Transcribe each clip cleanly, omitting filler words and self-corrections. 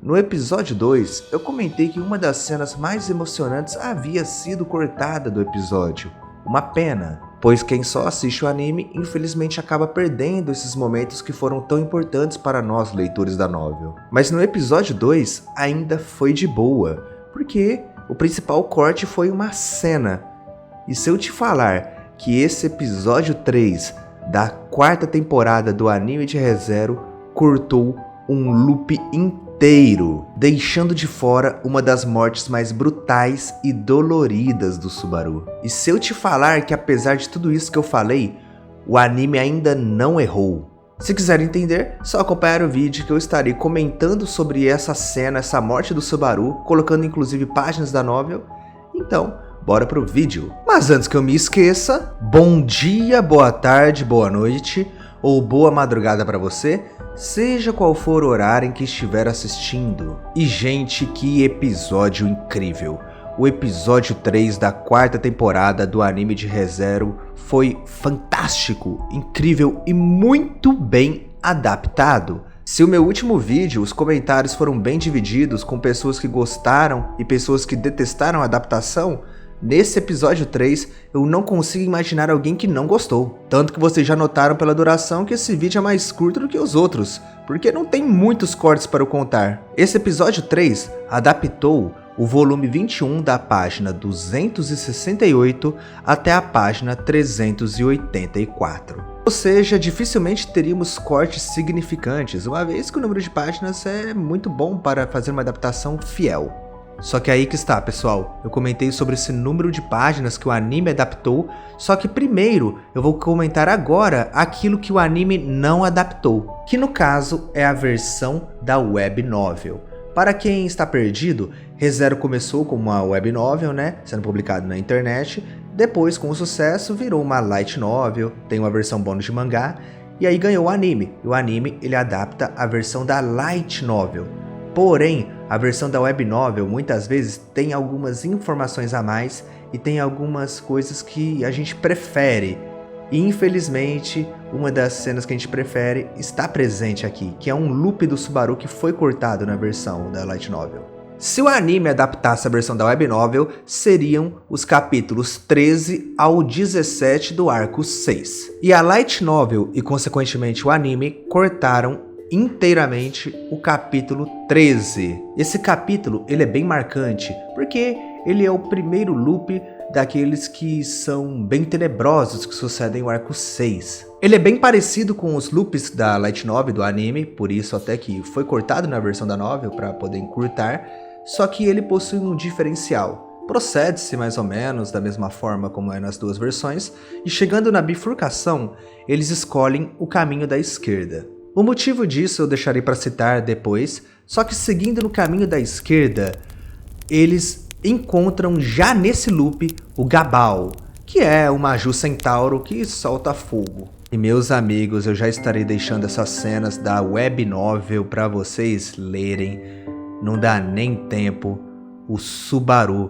No episódio 2, eu comentei que uma das cenas mais emocionantes havia sido cortada do episódio. Uma pena, pois quem só assiste o anime infelizmente acaba perdendo esses momentos que foram tão importantes para nós leitores da novel. Mas no episódio 2 ainda foi de boa, porque o principal corte foi uma cena. E se eu te falar que esse episódio 3 da 4ª temporada do anime de Re:Zero cortou um loop inteiro, deixando de fora uma das mortes mais brutais e doloridas do Subaru. E se eu te falar que apesar de tudo isso que eu falei, o anime ainda não errou. Se quiser entender, só acompanhar o vídeo que eu estarei comentando sobre essa cena, essa morte do Subaru, colocando inclusive páginas da novel. Então, bora pro vídeo. Mas antes que eu me esqueça, bom dia, boa tarde, boa noite ou boa madrugada para você, seja qual for o horário em que estiver assistindo. E gente, que episódio incrível! O episódio 3 da 4ª temporada do anime de Re:Zero foi fantástico, incrível e muito bem adaptado. Se o meu último vídeo, os comentários foram bem divididos, com pessoas que gostaram e pessoas que detestaram a adaptação, nesse episódio 3, eu não consigo imaginar alguém que não gostou. Tanto que vocês já notaram pela duração que esse vídeo é mais curto do que os outros, porque não tem muitos cortes para eu contar. Esse episódio 3 adaptou o volume 21 da página 268 até a página 384. Ou seja, dificilmente teríamos cortes significantes, uma vez que o número de páginas é muito bom para fazer uma adaptação fiel. Só que aí que está, pessoal, eu comentei sobre esse número de páginas que o anime adaptou, só que primeiro eu vou comentar agora aquilo que o anime não adaptou, que no caso é a versão da web novel. Para quem está perdido, Re:Zero começou como uma web novel, né, sendo publicado na internet, depois com o sucesso virou uma light novel, tem uma versão bônus de mangá, e aí ganhou o anime, e o anime ele adapta a versão da light novel. Porém, a versão da web novel muitas vezes tem algumas informações a mais e tem algumas coisas que a gente prefere. E infelizmente, uma das cenas que a gente prefere está presente aqui, que é um loop do Subaru que foi cortado na versão da light novel. Se o anime adaptasse a versão da web novel, seriam os capítulos 13 ao 17 do arco 6. E a light novel e consequentemente o anime cortaram inteiramente o capítulo 13. Esse capítulo ele é bem marcante, porque ele é o primeiro loop daqueles que são bem tenebrosos que sucedem no arco 6. Ele é bem parecido com os loops da light novel do anime, por isso até que foi cortado na versão da novel para poder encurtar, só que ele possui um diferencial. Procede-se mais ou menos da mesma forma como é nas duas versões, e chegando na bifurcação, eles escolhem o caminho da esquerda. O motivo disso eu deixarei para citar depois, só que seguindo no caminho da esquerda, eles encontram já nesse loop o Gabal, que é o Maju Centauro que solta fogo. E meus amigos, eu já estarei deixando essas cenas da web novel para vocês lerem. Não dá nem tempo, o Subaru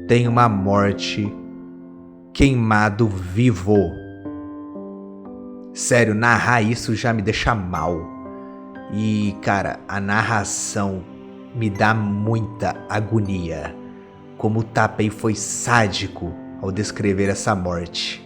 tem uma morte queimado vivo. Sério, narrar isso já me deixa mal. E, cara, a narração me dá muita agonia. Como o Tapei foi sádico ao descrever essa morte.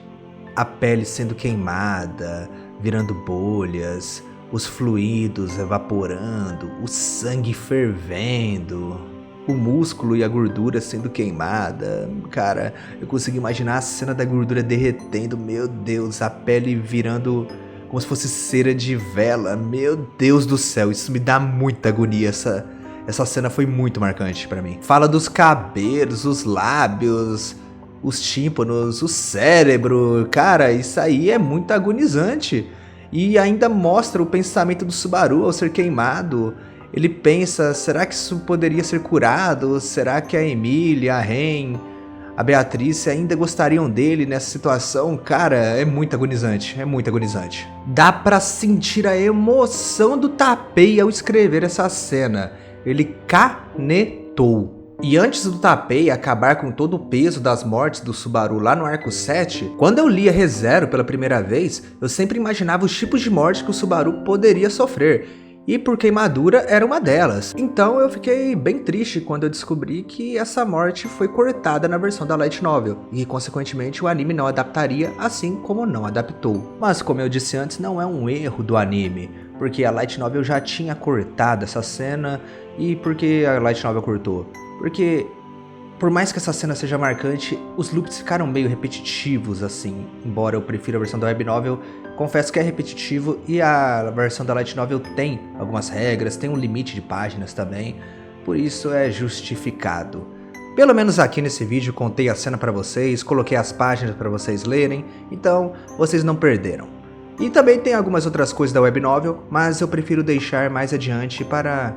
A pele sendo queimada, virando bolhas, os fluidos evaporando, o sangue fervendo, o músculo e a gordura sendo queimada. Cara, eu consigo imaginar a cena da gordura derretendo, meu Deus, a pele virando como se fosse cera de vela. Meu Deus do céu, isso me dá muita agonia, essa cena foi muito marcante pra mim. Fala dos cabelos, os lábios, os tímpanos, o cérebro. Cara, isso aí é muito agonizante. E ainda mostra o pensamento do Subaru ao ser queimado. Ele pensa, será que isso poderia ser curado? Será que a Emília, a Ren, a Beatriz ainda gostariam dele nessa situação? Cara, é muito agonizante, é muito agonizante. Dá pra sentir a emoção do Tapei ao escrever essa cena. Ele canetou. E antes do Tapei acabar com todo o peso das mortes do Subaru lá no arco 7, quando eu lia Re:Zero pela primeira vez, eu sempre imaginava os tipos de morte que o Subaru poderia sofrer. e por queimadura era uma delas. Então eu fiquei bem triste quando eu descobri que essa morte foi cortada na versão da Light Novel, e consequentemente o anime não adaptaria, assim como não adaptou. Mas como eu disse antes, não é um erro do anime, porque a Light Novel já tinha cortado essa cena. E por que a Light Novel cortou? Porque por mais que essa cena seja marcante, os loops ficaram meio repetitivos assim. Embora eu prefira a versão da Web Novel, confesso que é repetitivo, e a versão da Light Novel tem algumas regras, tem um limite de páginas também, por isso é justificado. Pelo menos aqui nesse vídeo contei a cena pra vocês, coloquei as páginas pra vocês lerem, então vocês não perderam. E também tem algumas outras coisas da Web Novel, mas eu prefiro deixar mais adiante para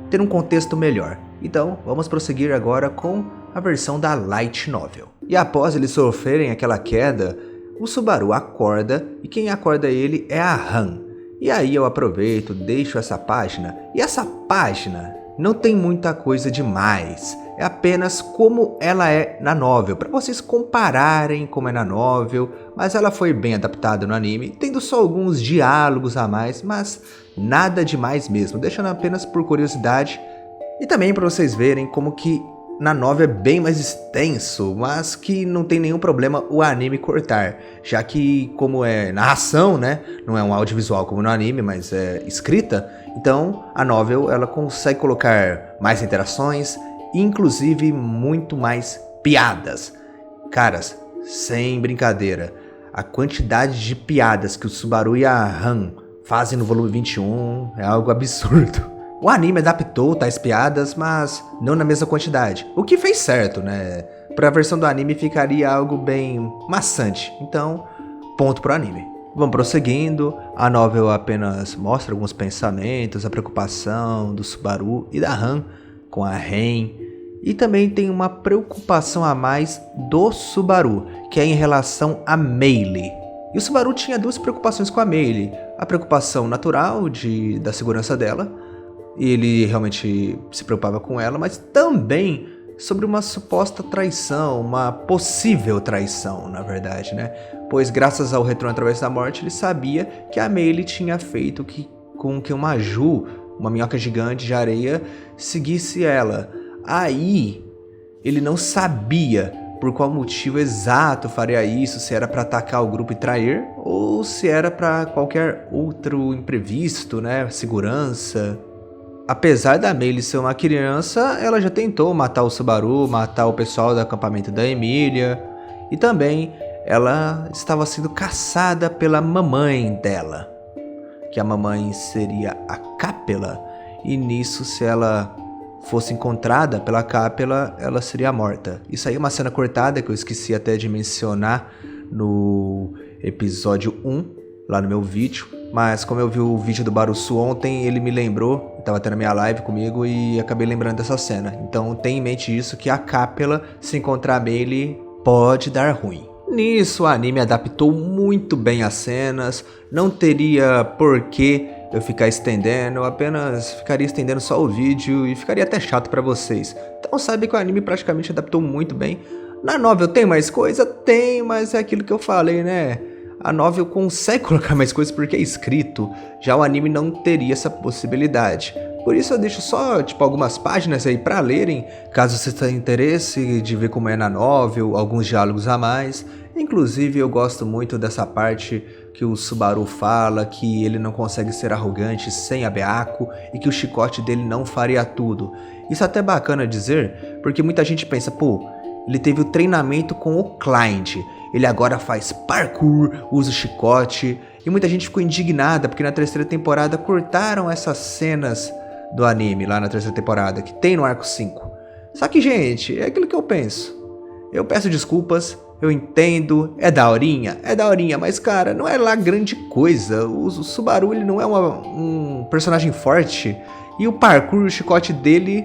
ter um contexto melhor. Então vamos prosseguir agora com a versão da Light Novel. E após eles sofrerem aquela queda, o Subaru acorda, e quem acorda ele é a Han. E aí eu aproveito, deixo essa página, e essa página não tem muita coisa demais, é apenas como ela é na novel, para vocês compararem como é na novel, mas ela foi bem adaptada no anime, tendo só alguns diálogos a mais, mas nada demais mesmo, deixando apenas por curiosidade, e também para vocês verem como que na novel é bem mais extenso, mas que não tem nenhum problema o anime cortar, já que como é narração, né, não é um audiovisual como no anime, mas é escrita, então a novel ela consegue colocar mais interações, inclusive muito mais piadas. Caras, sem brincadeira, a quantidade de piadas que o Subaru e a Han fazem no volume 21 é algo absurdo. O anime adaptou tais piadas, mas não na mesma quantidade, o que fez certo, né? Pra versão do anime ficaria algo bem maçante, então ponto pro anime. Vamos prosseguindo, a novel apenas mostra alguns pensamentos, a preocupação do Subaru e da Han com a Ren, e também tem uma preocupação a mais do Subaru, que é em relação a Meili. E o Subaru tinha duas preocupações com a Meili, a preocupação natural da segurança dela, e ele realmente se preocupava com ela, mas também sobre uma suposta traição, uma possível traição, na verdade, né? Pois graças ao retorno através da morte, ele sabia que a Meili tinha feito com que uma Ju, uma minhoca gigante de areia, seguisse ela. Aí, ele não sabia por qual motivo exato faria isso, se era para atacar o grupo e trair, ou se era para qualquer outro imprevisto, né? Segurança. Apesar da Meili ser uma criança, ela já tentou matar o Subaru, matar o pessoal do acampamento da Emília, e também ela estava sendo caçada pela mamãe dela, que a mamãe seria a Capela, e nisso, se ela fosse encontrada pela Capela, ela seria morta. Isso aí é uma cena cortada que eu esqueci até de mencionar no episódio 1, lá no meu vídeo, mas como eu vi o vídeo do Baruçu ontem, ele me lembrou, estava tendo a minha live comigo e acabei lembrando dessa cena. Então tenha em mente isso, que a Capela, se encontrar a Meili, pode dar ruim. Nisso, o anime adaptou muito bem as cenas, não teria porquê eu ficar estendendo, eu apenas ficaria estendendo só o vídeo e ficaria até chato pra vocês. Então sabe que o anime praticamente adaptou muito bem. Na novel tem mais coisa? Tem, mas é aquilo que eu falei, né? A novel consegue colocar mais coisas porque é escrito, já o anime não teria essa possibilidade. Por isso eu deixo só algumas páginas aí pra lerem, caso você tenha interesse de ver como é na novel, alguns diálogos a mais. Inclusive eu gosto muito dessa parte que o Subaru fala que ele não consegue ser arrogante sem a Beako e que o chicote dele não faria tudo. Isso é até bacana dizer, porque muita gente pensa, pô, ele teve o treinamento com o Client, ele agora faz parkour, usa o chicote, e muita gente ficou indignada porque na terceira temporada cortaram essas cenas do anime lá na terceira temporada, que tem no arco 5. Só que, gente, é aquilo que eu penso. Eu peço desculpas, eu entendo, é daorinha, mas cara, não é lá grande coisa. O Subaru ele não é um personagem forte, e o parkour, o chicote dele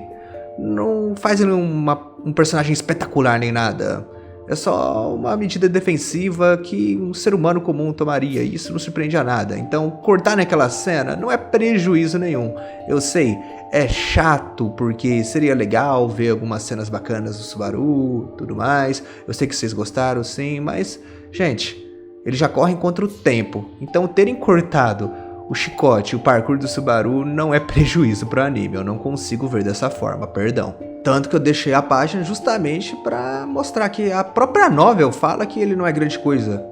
não faz ele um personagem espetacular nem nada. É só uma medida defensiva que um ser humano comum tomaria, e isso não surpreende a nada. Então, cortar naquela cena não é prejuízo nenhum. Eu sei, é chato, porque seria legal ver algumas cenas bacanas do Subaru, tudo mais. Eu sei que vocês gostaram, sim, mas, gente, eles já correm contra o tempo. Então, terem cortado o chicote e o parkour do Subaru não é prejuízo pro anime, eu não consigo ver dessa forma, perdão. Tanto que eu deixei a página justamente pra mostrar que a própria novel fala que ele não é grande coisa.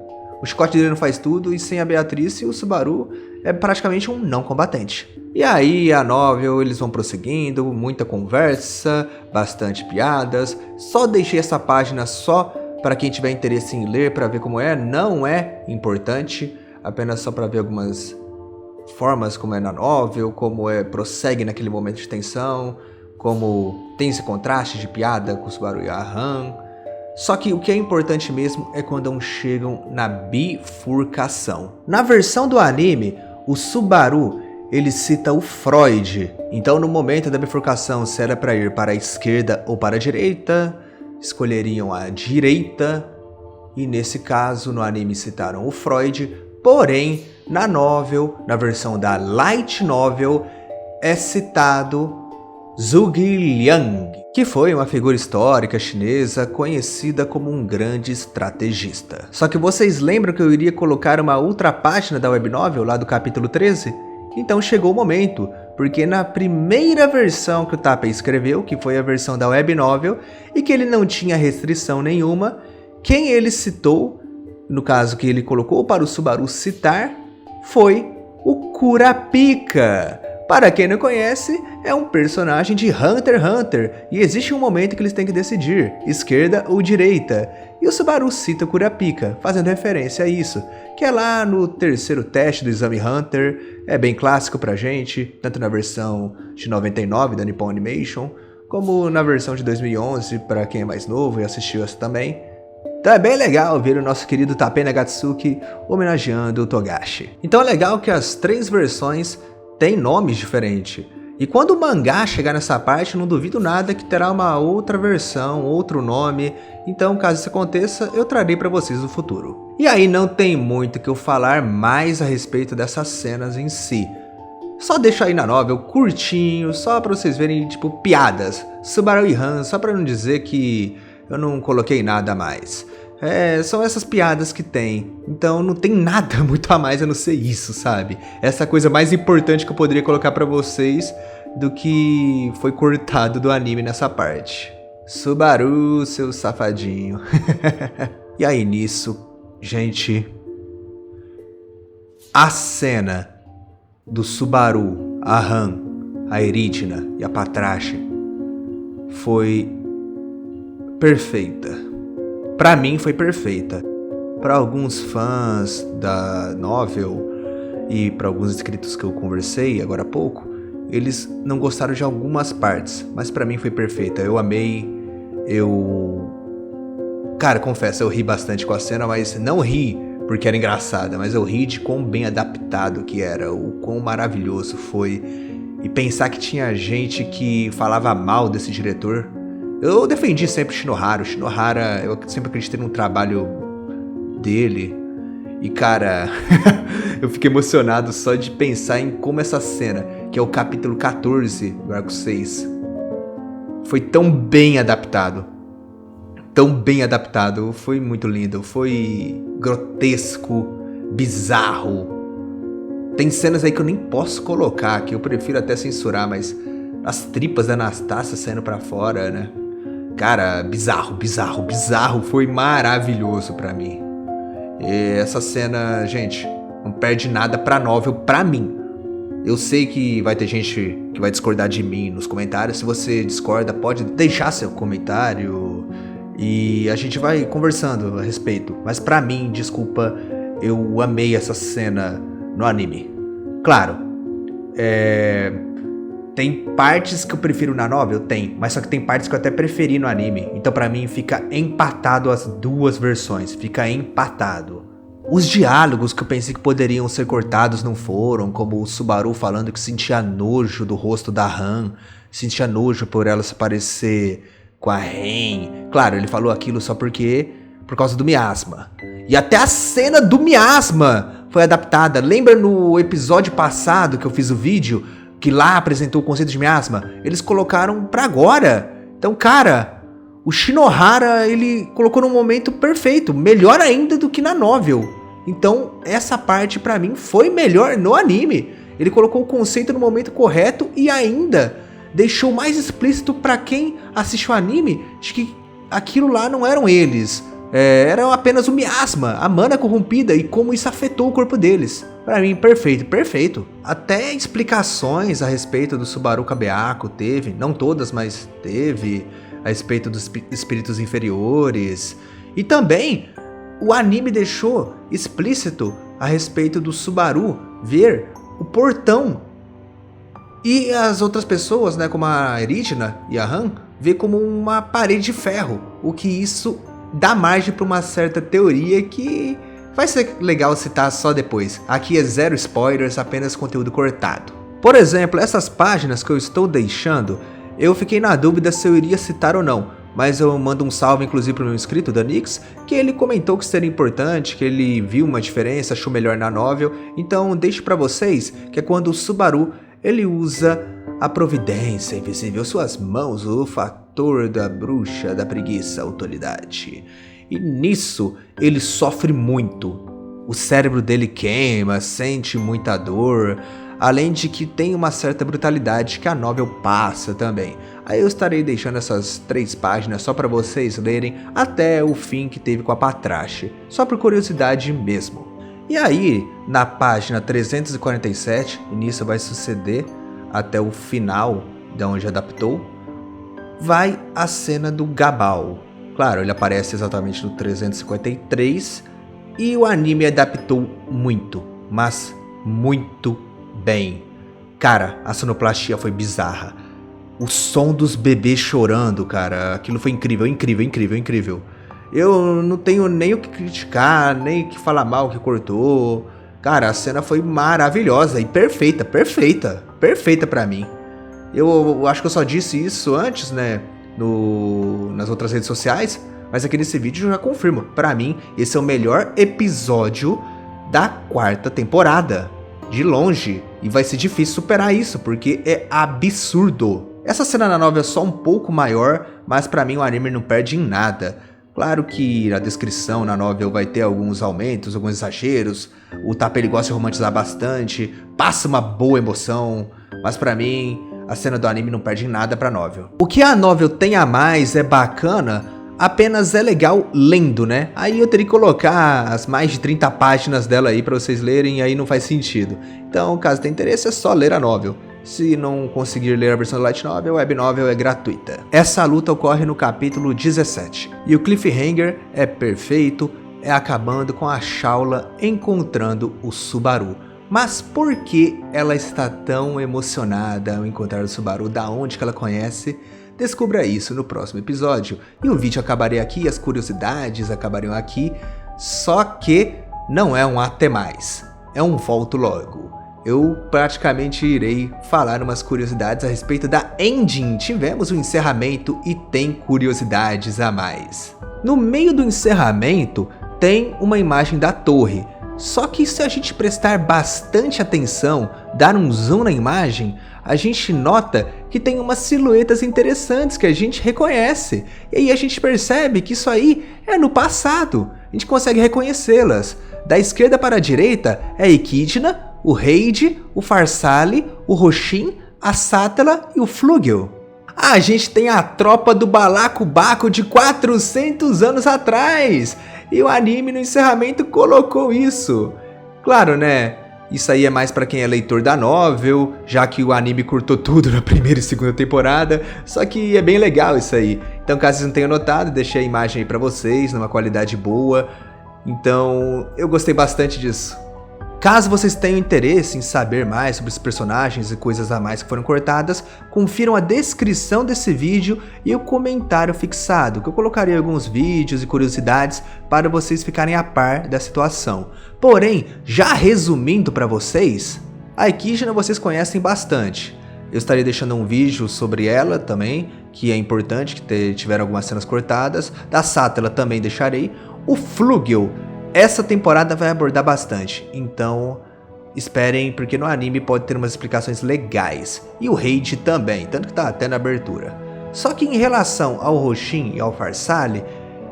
O chicote dele não faz tudo e sem a Beatrice o Subaru é praticamente um não combatente. E aí a novel eles vão prosseguindo, muita conversa, bastante piadas. Só deixei essa página só para quem tiver interesse em ler, para ver como é. Não é importante, apenas só para ver algumas formas como é na novel, como prossegue naquele momento de tensão, como tem esse contraste de piada com o Subaru e a Han. Só que o que é importante mesmo é quando chegam na bifurcação. Na versão do anime, o Subaru ele cita o Freud. Então no momento da bifurcação, se era para ir para a esquerda ou para a direita, escolheriam a direita. E nesse caso, no anime citaram o Freud. Porém, na novel, na versão da Light Novel, é citado Zhuge Liang, que foi uma figura histórica chinesa conhecida como um grande estrategista. Só que vocês lembram que eu iria colocar uma outra página da webnovel lá do capítulo 13? Então chegou o momento, porque na primeira versão que o Tappei escreveu, que foi a versão da webnovel, e que ele não tinha restrição nenhuma, quem ele citou, no caso que ele colocou para o Subaru citar, foi o Kurapika. Para quem não conhece, é um personagem de Hunter x Hunter, e existe um momento que eles têm que decidir, esquerda ou direita. E o Subaru cita o Kurapika, fazendo referência a isso, que é lá no terceiro teste do exame Hunter, é bem clássico pra gente, tanto na versão de 99 da Nippon Animation, como na versão de 2011, para quem é mais novo e assistiu essa também. Então é bem legal ver o nosso querido Tappei Nagatsuki homenageando o Togashi. Então é legal que as três versões têm nomes diferentes. E quando o mangá chegar nessa parte, não duvido nada que terá uma outra versão, outro nome. Então, caso isso aconteça, eu trarei para vocês no futuro. E aí não tem muito o que eu falar mais a respeito dessas cenas em si. Só deixo aí na novel curtinho, só para vocês verem, tipo, piadas. Subaru e Han, só para não dizer que eu não coloquei nada a mais. São essas piadas que tem. Então não tem nada muito a mais a não ser isso, sabe? Essa coisa mais importante que eu poderia colocar pra vocês do que foi cortado do anime nessa parte. Subaru, seu safadinho. E aí nisso, gente, a cena do Subaru, a Han, a Eridna e a Patrache foi perfeita. Pra mim foi perfeita. Pra alguns fãs da novel e pra alguns inscritos que eu conversei agora há pouco, eles não gostaram de algumas partes, mas pra mim foi perfeita. Eu amei, Cara, confesso, eu ri bastante com a cena, mas não ri porque era engraçada, mas eu ri de quão bem adaptado que era, o quão maravilhoso foi. E pensar que tinha gente que falava mal desse diretor. Eu defendi sempre o Shinohara. O Shinohara, eu sempre acreditei no trabalho dele. E cara, eu fiquei emocionado só de pensar em como essa cena, que é o capítulo 14 do arco 6, foi tão bem adaptado. Tão bem adaptado. Foi muito lindo. Foi grotesco, bizarro. Tem cenas aí que eu nem posso colocar, que eu prefiro até censurar, mas as tripas da Anastácia saindo pra fora, né? Cara, bizarro, bizarro, bizarro. Foi maravilhoso pra mim. E essa cena, gente, não perde nada pra novel, pra mim. Eu sei que vai ter gente que vai discordar de mim nos comentários. Se você discorda, pode deixar seu comentário e a gente vai conversando a respeito. Mas pra mim, desculpa, eu amei essa cena no anime. Claro, tem partes que eu prefiro na novel? Tem. Mas só que tem partes que eu até preferi no anime. Então pra mim fica empatado as duas versões. Fica empatado. Os diálogos que eu pensei que poderiam ser cortados não foram. Como o Subaru falando que sentia nojo do rosto da Han. Sentia nojo por ela se parecer com a Ren. Claro, ele falou aquilo só por causa do miasma. E até a cena do miasma foi adaptada. Lembra no episódio passado que eu fiz o vídeo? Que lá apresentou o conceito de miasma, eles colocaram pra agora. Então, cara, o Shinohara, ele colocou num momento perfeito, melhor ainda do que na novel. Então essa parte pra mim foi melhor no anime. Ele colocou o conceito no momento correto e ainda deixou mais explícito pra quem assistiu o anime de que aquilo lá não eram eles. Era apenas o miasma, a mana corrompida e como isso afetou o corpo deles. Pra mim, perfeito, perfeito. Até explicações a respeito do Subaru Kabeako teve, não todas, mas teve, a respeito dos espíritos inferiores. E também, o anime deixou explícito a respeito do Subaru ver o portão. E as outras pessoas, né, como a Eridna e a Han, vê como uma parede de ferro, o que isso dá margem para uma certa teoria que vai ser legal citar só depois. Aqui é zero spoilers, apenas conteúdo cortado. Por exemplo, essas páginas que eu estou deixando, eu fiquei na dúvida se eu iria citar ou não, mas eu mando um salve inclusive pro meu inscrito, Danix, que ele comentou que seria importante, que ele viu uma diferença, achou melhor na novel, então deixo para vocês que é quando o Subaru ele usa a providência invisível, suas mãos, o fator da bruxa, da preguiça, autoridade. E nisso ele sofre muito. O cérebro dele queima, sente muita dor, além de que tem uma certa brutalidade que a novel passa também. Aí eu estarei deixando essas 3 páginas só para vocês lerem até o fim que teve com a Patrache, só por curiosidade mesmo. E aí, na página 347, e nisso vai suceder até o final de onde adaptou, vai a cena do Gabal. Claro, ele aparece exatamente no 353 e o anime adaptou muito, mas muito bem. Cara, a sonoplastia foi bizarra. O som dos bebês chorando, cara, aquilo foi incrível, incrível, incrível, incrível. Eu não tenho nem o que criticar, nem o que falar mal que cortou. Cara, a cena foi maravilhosa e perfeita, perfeita, perfeita pra mim. Eu acho que eu só disse isso antes, né, nas outras redes sociais, mas aqui nesse vídeo eu já confirmo. Pra mim, esse é o melhor episódio da 4ª temporada, de longe. E vai ser difícil superar isso, porque é absurdo. Essa cena na novela é só um pouco maior, mas pra mim o anime não perde em nada. Claro que a descrição na novel vai ter alguns aumentos, alguns exageros, o Tapa ele gosta de romantizar bastante, passa uma boa emoção, mas pra mim a cena do anime não perde em nada pra novel. O que a novel tem a mais é bacana, apenas é legal lendo, né? Aí eu teria que colocar as mais de 30 páginas dela aí pra vocês lerem e aí não faz sentido. Então, caso tenha interesse, é só ler a novel. Se não conseguir ler a versão light novel, a web novel é gratuita. Essa luta ocorre no capítulo 17. E o cliffhanger é perfeito, é acabando com a Shaula encontrando o Subaru. Mas por que ela está tão emocionada ao encontrar o Subaru? Da onde que ela conhece? Descubra isso no próximo episódio. E o vídeo acabaria aqui, as curiosidades acabariam aqui. Só que não é um até mais, é um volto logo. Eu praticamente irei falar umas curiosidades a respeito da ending. Tivemos um encerramento e tem curiosidades a mais. No meio do encerramento tem uma imagem da torre. Só que se a gente prestar bastante atenção, dar um zoom na imagem, a gente nota que tem umas silhuetas interessantes que a gente reconhece. E aí a gente percebe que isso aí é no passado. A gente consegue reconhecê-las. Da esquerda para a direita é a Echidna, o Reid, o Farsali, o Roshin, a Satella e o Flugel. A gente tem a tropa do Balacobaco de 400 anos atrás. E o anime no encerramento colocou isso. Claro, né? Isso aí é mais pra quem é leitor da novel, já que o anime cortou tudo na 1ª e 2ª temporada. Só que é bem legal isso aí. Então, caso vocês não tenham notado, deixei a imagem aí pra vocês, numa qualidade boa. Então, eu gostei bastante disso. Caso vocês tenham interesse em saber mais sobre os personagens e coisas a mais que foram cortadas, confiram a descrição desse vídeo e o comentário fixado, que eu colocarei alguns vídeos e curiosidades para vocês ficarem a par da situação. Porém, já resumindo para vocês, a Echidna vocês conhecem bastante. Eu estarei deixando um vídeo sobre ela também, que é importante, que tiveram algumas cenas cortadas. Da Satella também deixarei. O Flugel, essa temporada vai abordar bastante, então esperem, porque no anime pode ter umas explicações legais. E o Reid também, tanto que tá até na abertura. Só que em relação ao Roshin e ao Farsali,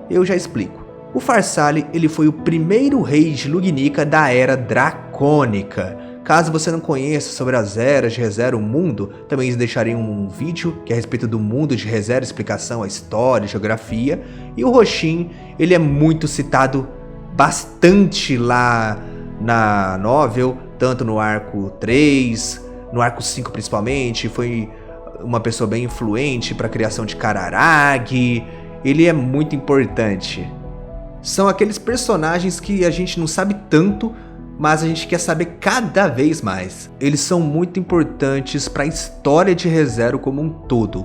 eu já explico. O Farsali, ele foi o primeiro rei de Lugnica da Era Dracônica. Caso você não conheça sobre as eras de ReZero, o mundo, também deixarei um vídeo que é a respeito do mundo de ReZero, explicação, a história, a geografia. E o Roshin, ele é muito citado bastante lá na novel, tanto no arco 3, no arco 5 principalmente, foi uma pessoa bem influente para a criação de Cararag. Ele é muito importante. São aqueles personagens que a gente não sabe tanto, mas a gente quer saber cada vez mais. Eles são muito importantes para a história de ReZero como um todo.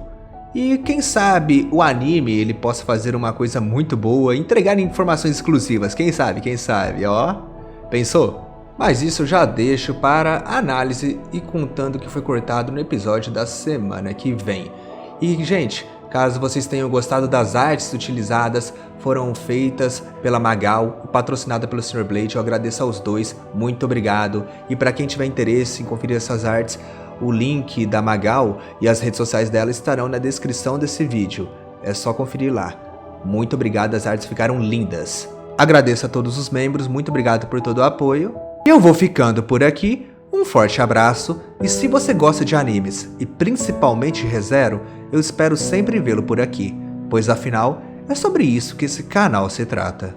E quem sabe o anime ele possa fazer uma coisa muito boa, entregar informações exclusivas, quem sabe, ó. Pensou? Mas isso eu já deixo para análise e contando o que foi cortado no episódio da semana que vem. E gente, caso vocês tenham gostado das artes utilizadas, foram feitas pela Magal e patrocinada pelo Sr. Blade, eu agradeço aos dois, muito obrigado. E para quem tiver interesse em conferir essas artes, o link da Magal e as redes sociais dela estarão na descrição desse vídeo, é só conferir lá. Muito obrigado, as artes ficaram lindas. Agradeço a todos os membros, muito obrigado por todo o apoio. Eu vou ficando por aqui, um forte abraço, e se você gosta de animes, e principalmente ReZero, eu espero sempre vê-lo por aqui, pois afinal, é sobre isso que esse canal se trata.